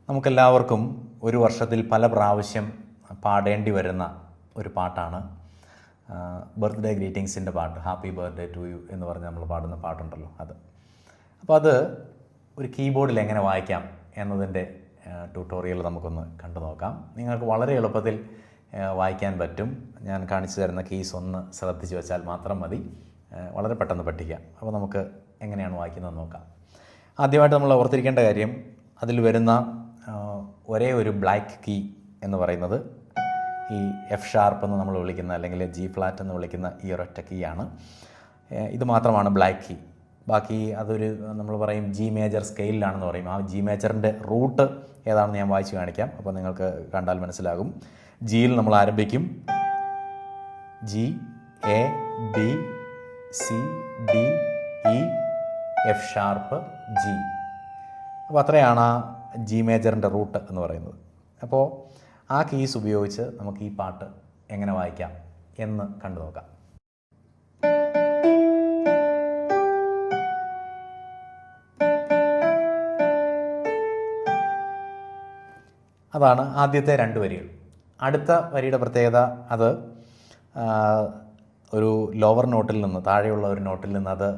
നമുക്കെല്ലാവർക്കും ഒരു വർഷത്തിൽ പല പ്രാവശ്യം പാടേണ്ടി വരുന്ന ഒരു പാട്ടാണ് ബർത്ത്ഡേ ഗ്രീറ്റിങ്സിൻ്റെ പാട്ട്. ഹാപ്പി ബർത്ത്ഡേ ടു യു എന്ന് പറഞ്ഞ് നമ്മൾ പാടുന്ന പാട്ടുണ്ടല്ലോ അത്. അപ്പോൾ അത് ഒരു കീബോർഡിൽ എങ്ങനെ വായിക്കാം എന്നതിൻ്റെ ട്യൂട്ടോറിയൽ നമുക്കൊന്ന് കണ്ടു നോക്കാം. നിങ്ങൾക്ക് വളരെ എളുപ്പത്തിൽ വായിക്കാൻ പറ്റും. ഞാൻ കാണിച്ചു തരുന്ന കീസ് ഒന്ന് ശ്രദ്ധിച്ച് വെച്ചാൽ മാത്രം മതി, വളരെ പെട്ടെന്ന് പഠിക്കാം. അപ്പോൾ നമുക്ക് എങ്ങനെയാണ് വായിക്കുന്നത് നോക്കാം. ആദ്യമായിട്ട് നമ്മൾ ഓർത്തിരിക്കേണ്ട കാര്യം, അതിൽ വരുന്ന ഒരേ ഒരു ബ്ലാക്ക് കീ എന്ന് പറയുന്നത് ഈ എഫ് ഷാർപ്പ് എന്ന് നമ്മൾ വിളിക്കുന്ന, അല്ലെങ്കിൽ ജി ഫ്ലാറ്റ് എന്ന് വിളിക്കുന്ന ഈ ഒരൊറ്റ കീ ആണ്. ഇത് മാത്രമാണ് ബ്ലാക്ക് കീ. ബാക്കി അതൊരു നമ്മൾ പറയും ജി മേജർ സ്കെയിലാണെന്ന് പറയും. ആ ജി മേജറിൻ്റെ റൂട്ട് ഏതാണെന്ന് ഞാൻ വായിച്ച് കാണിക്കാം, അപ്പോൾ നിങ്ങൾക്ക് കണ്ടാൽ മനസ്സിലാകും. ജിയിൽ നമ്മൾ ആരംഭിക്കും. G, A, B, C, D, E, F sharp, G. അപ്പോൾ അത്രയാണ് ആ ജി മേജറിൻ്റെ റൂട്ട് എന്ന് പറയുന്നത്. അപ്പോൾ ആ കീസ് ഉപയോഗിച്ച് നമുക്ക് ഈ പാട്ട് എങ്ങനെ വായിക്കാം എന്ന് കണ്ടു നോക്കാം. അതാണ് ആദ്യത്തെ രണ്ട് വരികൾ. അടുത്ത വരിയുടെ പ്രത്യേകത, അത് ഒരു ലോവർ നോട്ടിൽ നിന്ന്, താഴെയുള്ള ഒരു നോട്ടിൽ നിന്ന് അത്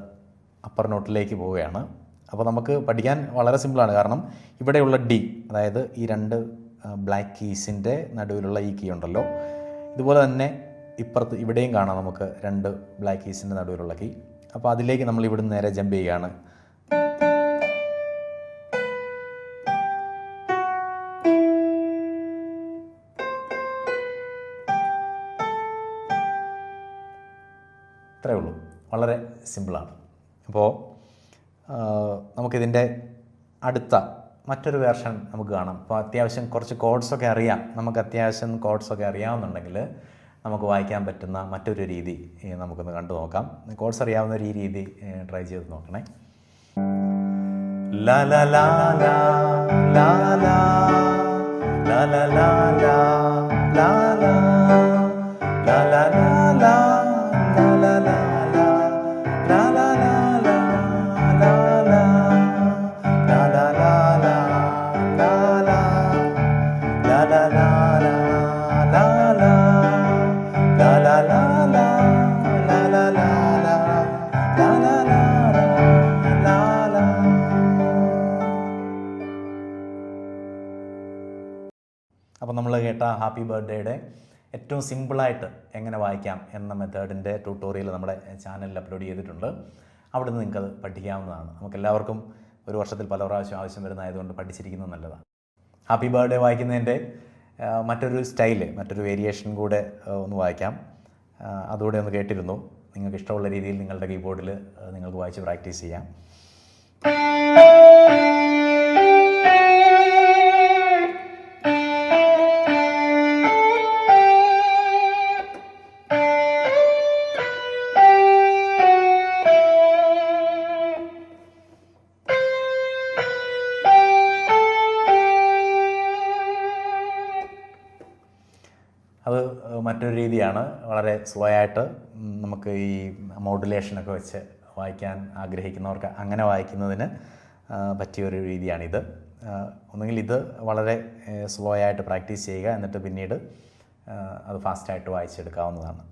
അപ്പർ നോട്ടിലേക്ക് പോവുകയാണ്. അപ്പോൾ നമുക്ക് പഠിക്കാൻ വളരെ സിമ്പിളാണ്. കാരണം ഇവിടെയുള്ള ഡി, അതായത് ഈ രണ്ട് ബ്ലാക്ക് കീസിൻ്റെ നടുവിലുള്ള ഈ കീ ഉണ്ടല്ലോ, ഇതുപോലെ തന്നെ ഇപ്പുറത്ത് ഇവിടെയും കാണാം നമുക്ക് രണ്ട് ബ്ലാക്ക് കീസിൻ്റെ നടുവിലുള്ള കീ. അപ്പോൾ അതിലേക്ക് നമ്മൾ ഇവിടുന്ന് നേരെ ജമ്പ് ചെയ്യുകയാണ്. ഇത്രയേ ഉള്ളൂ, വളരെ സിമ്പിളാണ്. അപ്പോൾ നമുക്കിതിൻ്റെ അടുത്ത മറ്റൊരു വേർഷൻ നമുക്ക് കാണാം. അപ്പോൾ അത്യാവശ്യം കുറച്ച് കോഡ്സൊക്കെ അറിയാം, നമുക്ക് അത്യാവശ്യം കോഡ്സൊക്കെ അറിയാവുന്നുണ്ടെങ്കിൽ നമുക്ക് വായിക്കാൻ പറ്റുന്ന മറ്റൊരു രീതി നമുക്കൊന്ന് കണ്ടു നോക്കാം. കോഡ്സ് അറിയാവുന്ന ഒരു രീതി ട്രൈ ചെയ്ത് നോക്കണേ. ലാ ലാ ലാ ലാ ലാ ലാ ലാ ലാ ലാ ലാ ലാ ലാ ലാ ലാ ലാ അപ്പോൾ നമ്മൾ കേട്ട ഹാപ്പി ബർത്ത്ഡേയുടെ ഏറ്റവും സിമ്പിളായിട്ട് എങ്ങനെ വായിക്കാം എന്ന മെത്തേഡിൻ്റെ ട്യൂട്ടോറിയൽ നമ്മുടെ ചാനലിൽ അപ്ലോഡ് ചെയ്തിട്ടുണ്ട്. അവിടെ നിന്ന് നിങ്ങൾക്കത് പഠിക്കാവുന്നതാണ്. നമുക്കെല്ലാവർക്കും ഒരു വർഷത്തിൽ പല പ്രാവശ്യം ആവശ്യം വരുന്നതായതുകൊണ്ട് പഠിച്ചിരിക്കുന്നത് നല്ലതാണ്. ഹാപ്പി ബർത്ത്ഡേ വായിക്കുന്നതിൻ്റെ മറ്റൊരു സ്റ്റൈല്, മറ്റൊരു വേരിയേഷൻ കൂടെ ഒന്ന് വായിക്കാം. അതുകൂടെ ഒന്ന് കേട്ടിരുന്നു. നിങ്ങൾക്ക് ഇഷ്ടമുള്ള രീതിയിൽ നിങ്ങളുടെ കീബോർഡിൽ നിങ്ങൾക്ക് വായിച്ച് പ്രാക്ടീസ് ചെയ്യാം. അത് മറ്റൊരു രീതിയാണ്. വളരെ സ്ലോ ആയിട്ട് നമുക്ക് ഈ മോഡുലേഷനൊക്കെ വെച്ച് വായിക്കാൻ ആഗ്രഹിക്കുന്നവർക്ക് അങ്ങനെ വായിക്കുന്നതിന് പറ്റിയൊരു രീതിയാണിത്. ഒന്നുകിൽ ഇത് വളരെ സ്ലോ ആയിട്ട് പ്രാക്ടീസ് ചെയ്യുക, എന്നിട്ട് പിന്നീട് അത് ഫാസ്റ്റായിട്ട് വായിച്ചെടുക്കാവുന്നതാണ്.